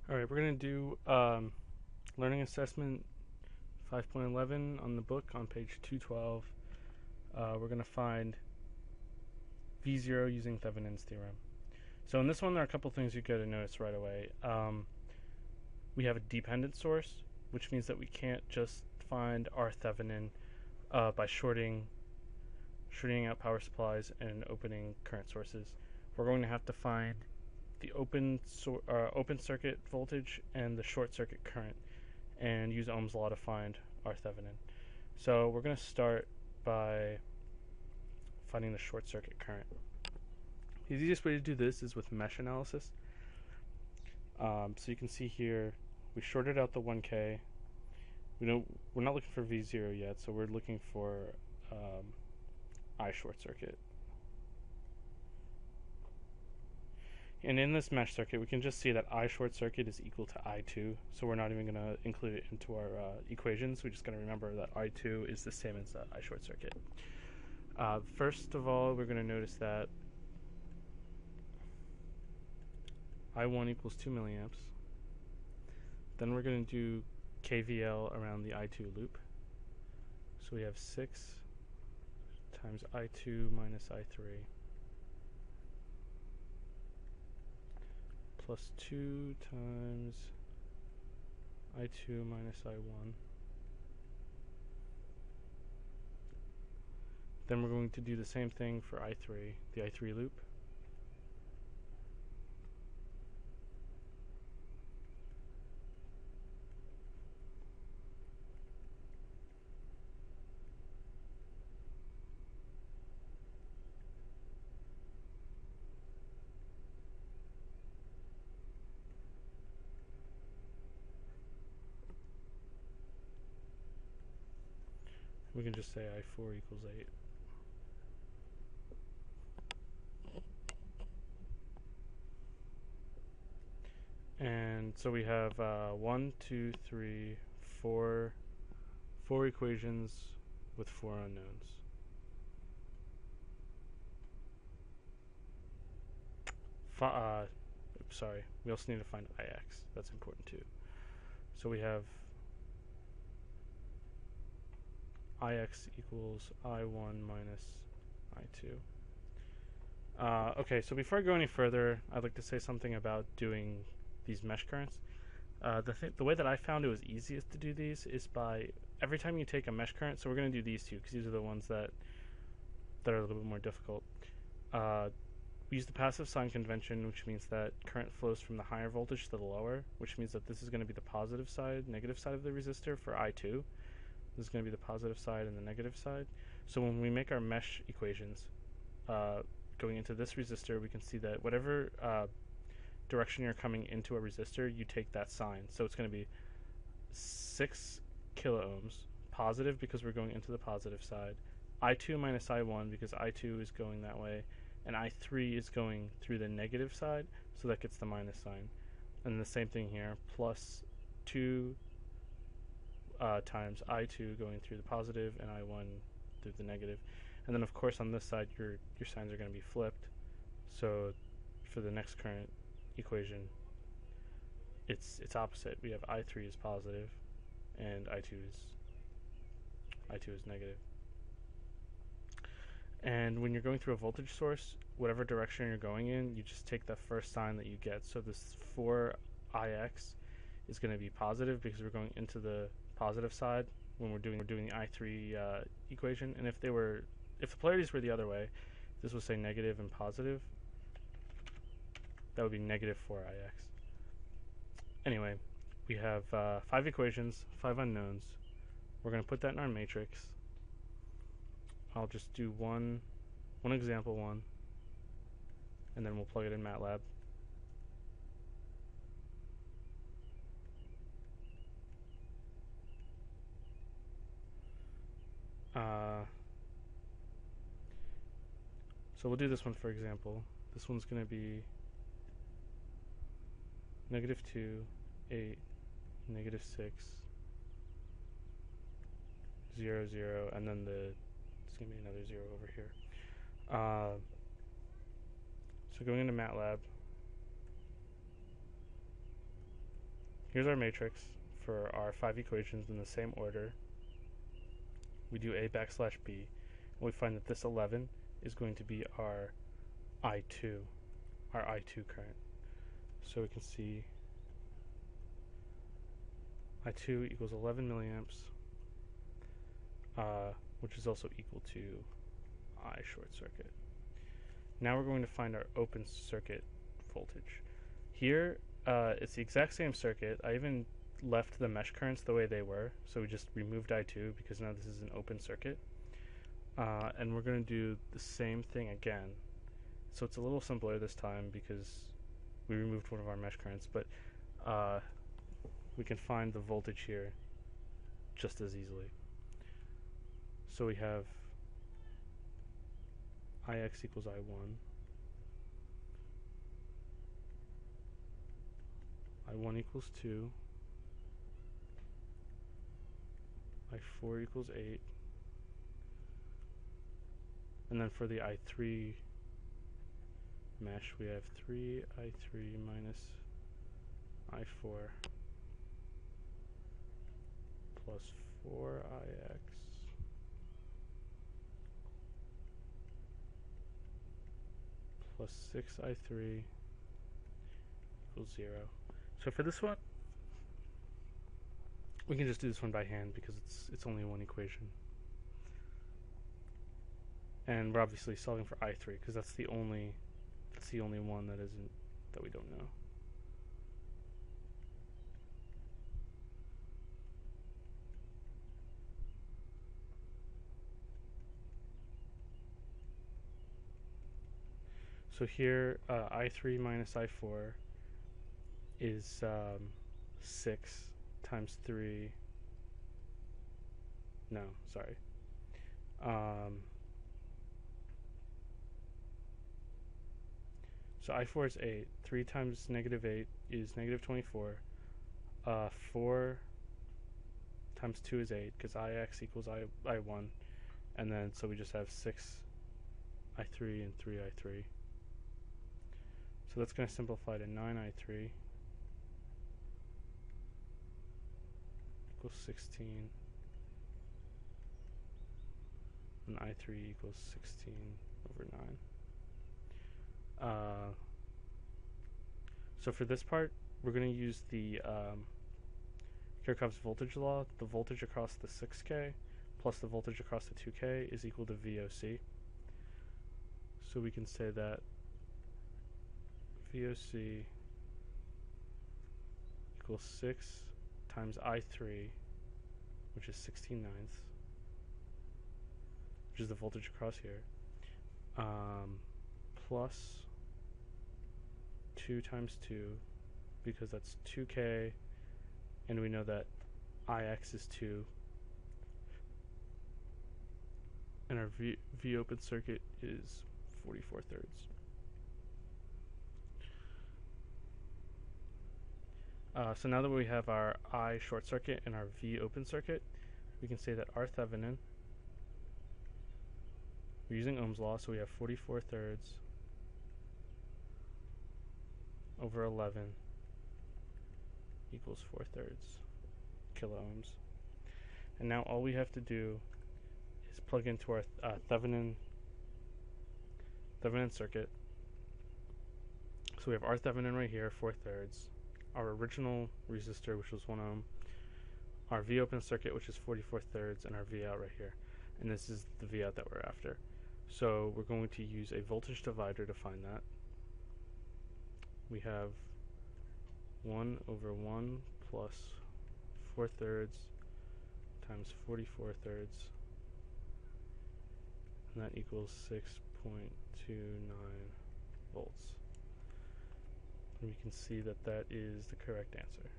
All right, we're going to do learning assessment 5.11 on the book on page 212. We're going to find V0 using Thevenins theorem. So in this one, there are a couple things you got to notice right away. We have a dependent source, which means that we can't just find our Thevenin by shorting out power supplies and opening current sources. We're going to have to find the open circuit voltage and the short circuit current, and use Ohm's law to find our Thevenin. So we're going to start by finding the short circuit current. The easiest way to do this is with mesh analysis. So you can see here we shorted out the 1K. We're not looking for V0 yet, so we're looking for I short circuit. And in this mesh circuit, we can just see that I short circuit is equal to I2, so we're not even going to include it into our equations. We just got to remember that I2 is the same as I short circuit. First of all, we're going to notice that I1 equals 2 milliamps. Then we're going to do KVL around the I2 loop. So we have 6 times I2 minus I3 plus 2 times I2 minus I1. Then we're going to do the same thing for I3, the I3 loop. We can just say I4 equals 8. And so we have 1, 2, 3, 4 equations with 4 unknowns. Sorry, we also need to find Ix. That's important too. So we have Ix equals I1 minus I2. Okay, so before I go any further, I'd like to say something about doing these mesh currents. The way that I found it was easiest to do these is by every time you take a mesh current. So we're going to do these two because these are the ones that are a little bit more difficult. We use the passive sign convention, which means that current flows from the higher voltage to the lower, which means that this is going to be the positive side, negative side of the resistor for I2. This is going to be the positive side and the negative side. So when we make our mesh equations going into this resistor, we can see that whatever direction you're coming into a resistor, you take that sign. So it's going to be 6 kilo ohms, positive because we're going into the positive side, I2 minus I1 because I2 is going that way, and I3 is going through the negative side, so that gets the minus sign. And the same thing here, plus 2 times I2 going through the positive and I1 through the negative. And then of course on this side your signs are going to be flipped. So for the next current equation, it's opposite. We have I3 is positive and I2 is negative. And when you're going through a voltage source, whatever direction you're going in, you just take the first sign that you get. So this 4Ix is going to be positive because we're going into the positive side when we're doing the I3 equation. And if the polarities were the other way, this would say negative and positive. That would be negative 4Ix. Anyway, we have 5 equations, 5 unknowns. We're going to put that in our matrix. I'll just do one example one, and then we'll plug it in MATLAB. So we'll do this one for example. This one's going to be -2, 8, -6, 0, 0, and then it's going to be another 0 over here. So going into MATLAB, Here's our matrix for our 5 equations in the same order. We do A backslash B, and we find that this 11 is going to be our I2, current. So we can see I2 equals 11 milliamps, which is also equal to I short circuit. Now we're going to find our open circuit voltage. Here, it's the exact same circuit. I even left the mesh currents the way they were, so we just removed I2 because now this is an open circuit. And we're going to do the same thing again. So it's a little simpler this time because we removed one of our mesh currents, but we can find the voltage here just as easily. So we have Ix equals I1. I1 equals 2. I4 equals 8. And then for the I3 mesh, we have 3I3 minus I4 plus 4Ix plus 6I3 equals 0. So for this one, we can just do this one by hand because it's only one equation. And we're obviously solving for I3 because that's the only one that we don't know. So here, I3 minus I4 is 6 times 3. No, sorry. So I4 is 8. 3 times negative 8 is negative 24. 4 times 2 is 8 because Ix equals I1. And then so we just have 6 I3 and 3 I3. So that's going to simplify to 9 I3 equals 16. And I3 equals 16 over 9. So for this part, we're going to use the Kirchhoff's voltage law. The voltage across the 6K plus the voltage across the 2K is equal to VOC. So we can say that VOC equals 6 times I3, which is 16/9, which is the voltage across here, plus 2 times 2, because that's 2K, and we know that Ix is 2, and our V open circuit is 44 thirds. So now that we have our I short circuit and our V open circuit, we can say that our Thevenin, we're using Ohm's law, so we have 44 thirds over 11 equals 4 thirds kilo ohms. And now all we have to do is plug into our Thevenin circuit. So we have our Thevenin right here, 4 thirds. Our original resistor, which was 1 ohm, our V open circuit, which is 44 thirds, and our V out right here. And this is the V out that we're after. So we're going to use a voltage divider to find that. We have 1 over 1 plus 4 thirds times 44 thirds, and that equals 6.29 volts. And we can see that that is the correct answer.